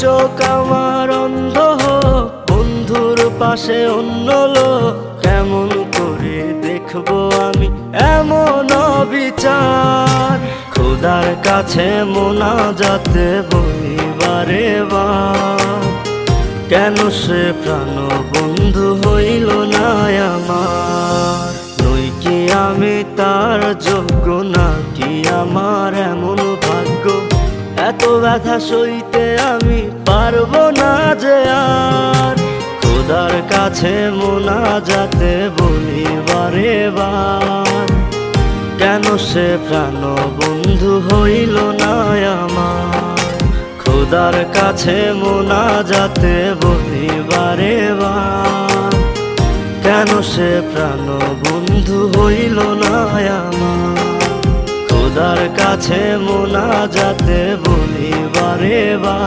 চোখ আমার অন্ধ হোক, বন্ধুর পাশে অন্য লোক, কেমন করে দেখবো আমি এমন অবিচার। খোদার কাছে মোনাজাতে বলি বারে বার, কেন সে প্রাণ বন্ধু হইল না আমার। নই কি আমি তার যোগ্য, নাকি আমার এমন ভাগ্য, এত ব্যথা সইতে আমি পারবো না যে আর। খোদার কাছে মোনাজাতে বলি বারে বার, কেন সে প্রাণ বন্ধু হইল না আমার। খোদার কাছে মোনাজাতে বলি বারে বার, কেন সে প্রাণ বন্ধু হইল না আমার। খোদার কাছে মোনাজাতে বলি বারে বার।